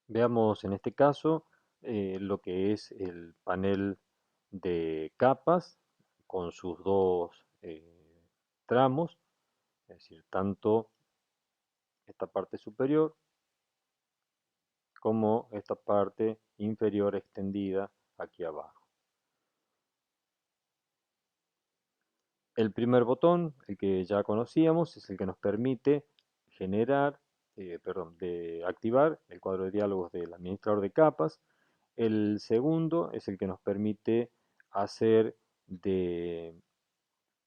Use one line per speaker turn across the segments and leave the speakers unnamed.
Veamos en este caso lo que es el panel de capas con sus dos tramos, es decir, tanto esta parte superior como esta parte inferior extendida aquí abajo. El primer botón, el que ya conocíamos, es el que nos permite generar, de activar el cuadro de diálogos del administrador de capas. El segundo es el que nos permite hacer de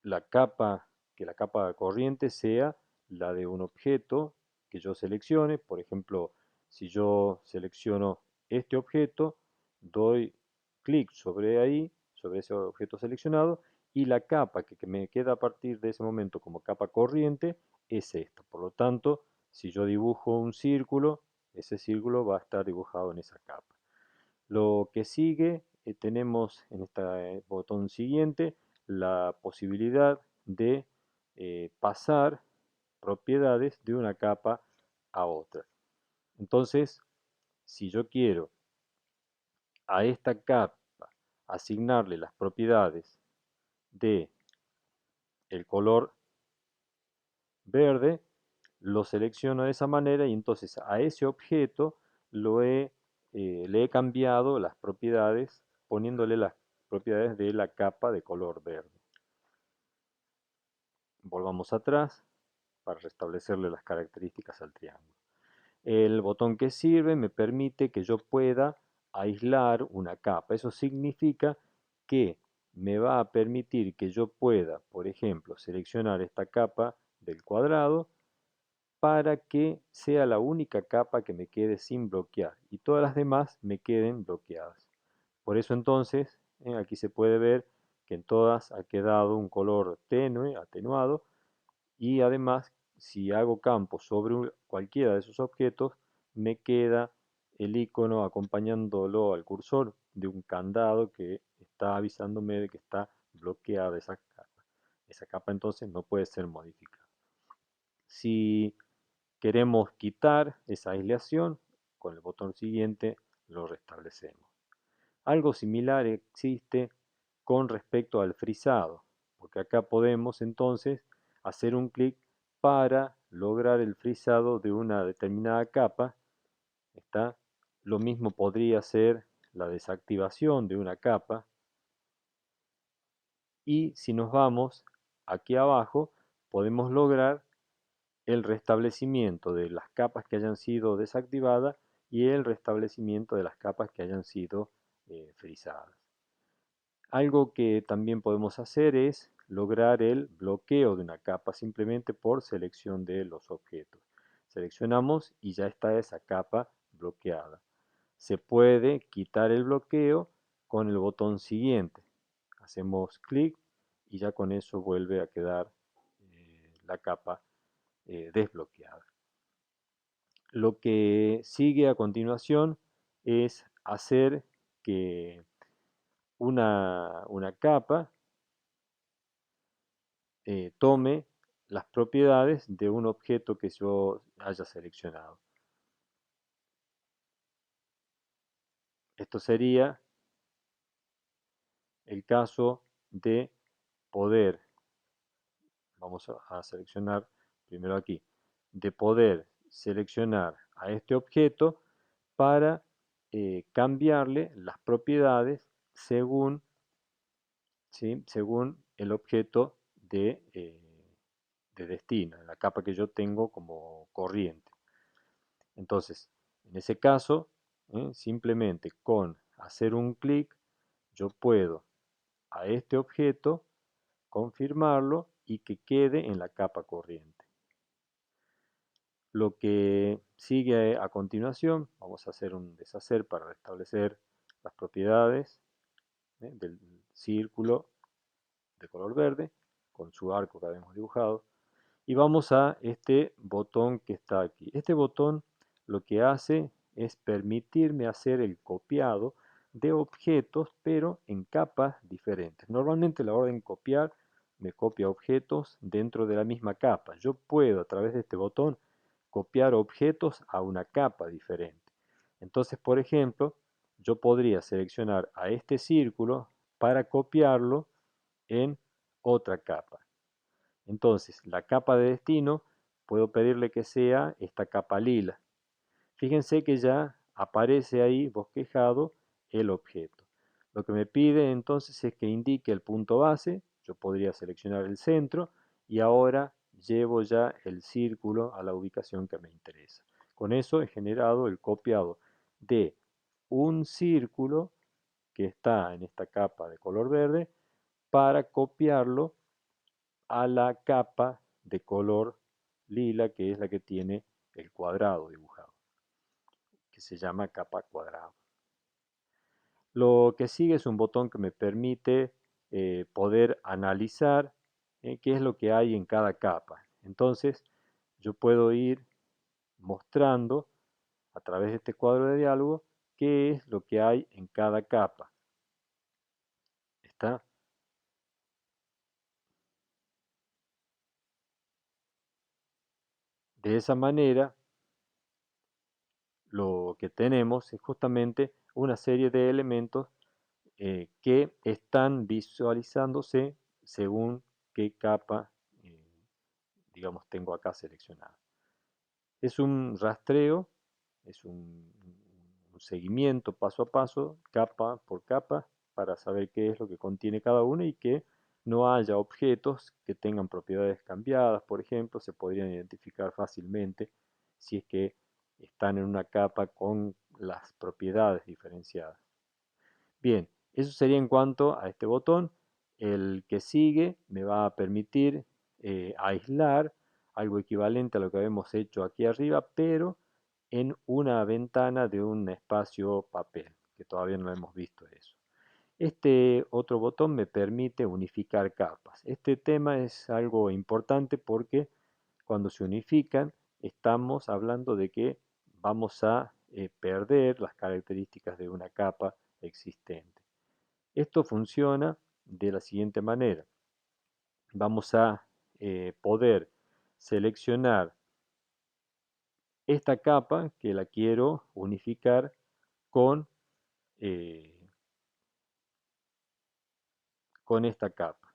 la capa, que la capa corriente sea la de un objeto que yo seleccione. Por ejemplo, si yo selecciono este objeto, doy clic sobre ahí, sobre ese objeto seleccionado, y la capa que me queda a partir de ese momento como capa corriente es esta. Por lo tanto, si yo dibujo un círculo, ese círculo va a estar dibujado en esa capa. Lo que sigue, tenemos en este botón siguiente la posibilidad de pasar propiedades de una capa a otra. Entonces, si yo quiero a esta capa asignarle las propiedades de el color verde, lo selecciono de esa manera y entonces a ese objeto le he cambiado las propiedades poniéndole las propiedades de la capa de color verde. Volvamos atrás para restablecerle las características al triángulo. El botón que sirve me permite que yo pueda aislar una capa. Eso significa que me va a permitir que yo pueda, por ejemplo, seleccionar esta capa del cuadrado para que sea la única capa que me quede sin bloquear y todas las demás me queden bloqueadas. Por eso entonces, aquí se puede ver que en todas ha quedado un color tenue, atenuado, y además si hago campo sobre cualquiera de esos objetos, me queda el icono acompañándolo al cursor de un candado que está avisándome de que está bloqueada esa capa. Esa capa entonces no puede ser modificada. Si queremos quitar esa aislación, con el botón siguiente lo restablecemos. Algo similar existe con respecto al frisado, porque acá podemos entonces hacer un clic para lograr el frisado de una determinada capa. ¿Está? Lo mismo podría ser la desactivación de una capa. Y si nos vamos aquí abajo, podemos lograr el restablecimiento de las capas que hayan sido desactivadas y el restablecimiento de las capas que hayan sido frisadas. Algo que también podemos hacer es lograr el bloqueo de una capa simplemente por selección de los objetos. Seleccionamos y ya está esa capa bloqueada. Se puede quitar el bloqueo con el botón siguiente. Hacemos clic y ya con eso vuelve a quedar la capa desbloqueada. Lo que sigue a continuación es hacer que una capa tome las propiedades de un objeto que yo haya seleccionado. Esto sería el caso de poder, vamos a seleccionar primero aquí, de poder seleccionar a este objeto para cambiarle las propiedades según, ¿sí? Según el objeto de destino, la capa que yo tengo como corriente. Entonces, en ese caso, simplemente con hacer un clic, yo puedo a este objeto confirmarlo y que quede en la capa corriente. Lo que sigue a continuación, vamos a hacer un deshacer para restablecer las propiedades del círculo de color verde con su arco que habíamos dibujado. Y vamos a este botón que está aquí. Este botón lo que hace es permitirme hacer el copiado de objetos, pero en capas diferentes. Normalmente la orden copiar me copia objetos dentro de la misma capa. Yo puedo a través de este botón copiar objetos a una capa diferente. Entonces, por ejemplo, yo podría seleccionar a este círculo para copiarlo en otra capa. Entonces, la capa de destino, puedo pedirle que sea esta capa lila. Fíjense que ya aparece ahí bosquejado el objeto. Lo que me pide entonces es que indique el punto base. Yo podría seleccionar el centro y ahora llevo ya el círculo a la ubicación que me interesa. Con eso he generado el copiado de un círculo que está en esta capa de color verde para copiarlo a la capa de color lila, que es la que tiene el cuadrado dibujado, que se llama capa cuadrado. Lo que sigue es un botón que me permite poder analizar qué es lo que hay en cada capa. Entonces, yo puedo ir mostrando a través de este cuadro de diálogo qué es lo que hay en cada capa. ¿Está? De esa manera, lo que tenemos es justamente una serie de elementos que están visualizándose según qué capa, digamos, tengo acá seleccionada. Es un rastreo, es un seguimiento paso a paso, capa por capa, para saber qué es lo que contiene cada uno y que no haya objetos que tengan propiedades cambiadas, por ejemplo, se podrían identificar fácilmente si es que están en una capa con las propiedades diferenciadas. Bien, eso sería en cuanto a este botón. El que sigue me va a permitir aislar algo equivalente a lo que habíamos hecho aquí arriba, pero en una ventana de un espacio papel, que todavía no hemos visto eso. Este otro botón me permite unificar capas. Este tema es algo importante porque cuando se unifican estamos hablando de que vamos a perder las características de una capa existente. Esto funciona de la siguiente manera. Vamos a poder seleccionar esta capa que la quiero unificar con, eh, con esta capa.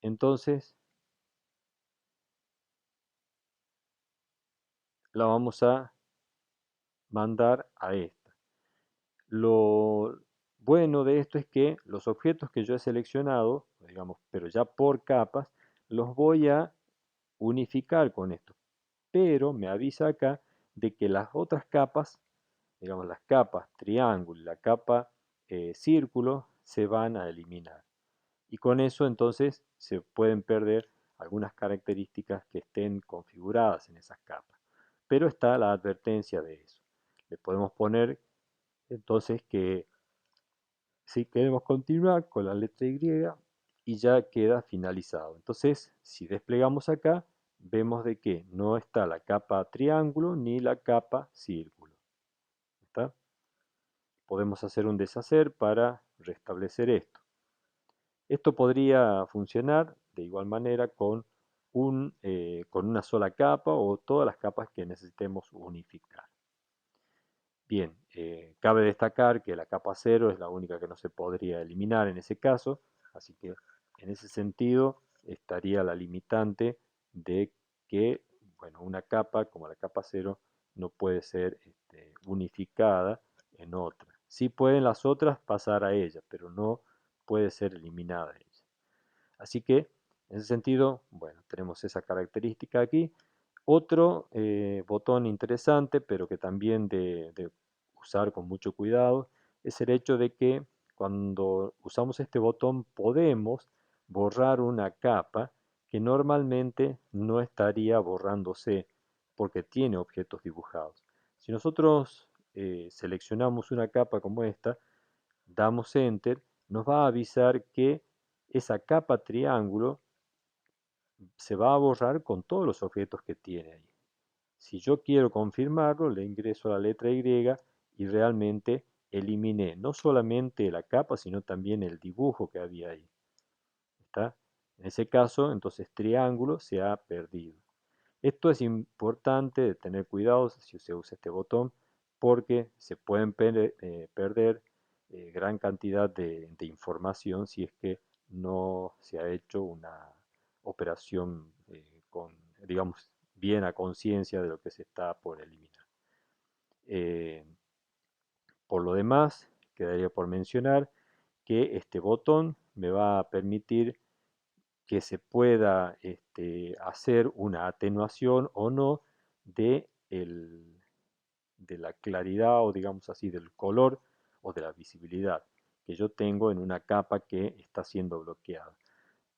Entonces la vamos a mandar a esta. Lo bueno de esto es que los objetos que yo he seleccionado, digamos, pero ya por capas, los voy a unificar con esto. Pero me avisa acá de que las otras capas, digamos las capas triángulo y la capa círculo, se van a eliminar. Y con eso entonces se pueden perder algunas características que estén configuradas en esas capas. Pero está la advertencia de eso. Le podemos poner entonces que si queremos continuar con la letra Y y ya queda finalizado. Entonces, si desplegamos acá, vemos de que no está la capa triángulo ni la capa círculo. ¿Está? Podemos hacer un deshacer para restablecer esto. Esto podría funcionar de igual manera con una sola capa o todas las capas que necesitemos unificar. Bien, cabe destacar que la capa 0 es la única que no se podría eliminar en ese caso, así que en ese sentido estaría la limitante de que, bueno, una capa como la capa 0 no puede ser unificada en otra. Sí pueden las otras pasar a ella, pero no puede ser eliminada ella. Así que, en ese sentido, bueno, tenemos esa característica aquí. Otro botón interesante, pero que también de usar con mucho cuidado, es el hecho de que cuando usamos este botón podemos borrar una capa que normalmente no estaría borrándose porque tiene objetos dibujados. Si nosotros seleccionamos una capa como esta, damos Enter, nos va a avisar que esa capa triángulo se va a borrar con todos los objetos que tiene ahí. Si yo quiero confirmarlo, le ingreso a la letra Y y realmente eliminé no solamente la capa, sino también el dibujo que había ahí. ¿Está? En ese caso, entonces triángulo se ha perdido. Esto es importante de tener cuidado si se usa este botón porque se pueden perder gran cantidad de información si es que no se ha hecho una operación con, digamos, bien a conciencia de lo que se está por eliminar. Eh, por lo demás, quedaría por mencionar que este botón me va a permitir que se pueda hacer una atenuación o no de, de la claridad o digamos así del color o de la visibilidad que yo tengo en una capa que está siendo bloqueada.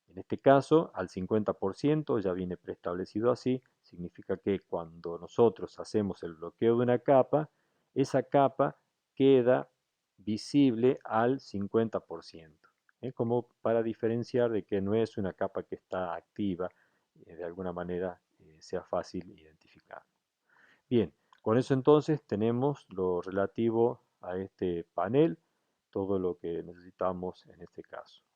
En este caso, al 50% ya viene preestablecido así, significa que cuando nosotros hacemos el bloqueo de una capa, esa capa queda visible al 50%, como para diferenciar de que no es una capa que está activa, de alguna manera sea fácil identificar. Bien, con eso entonces tenemos lo relativo a este panel, todo lo que necesitamos en este caso.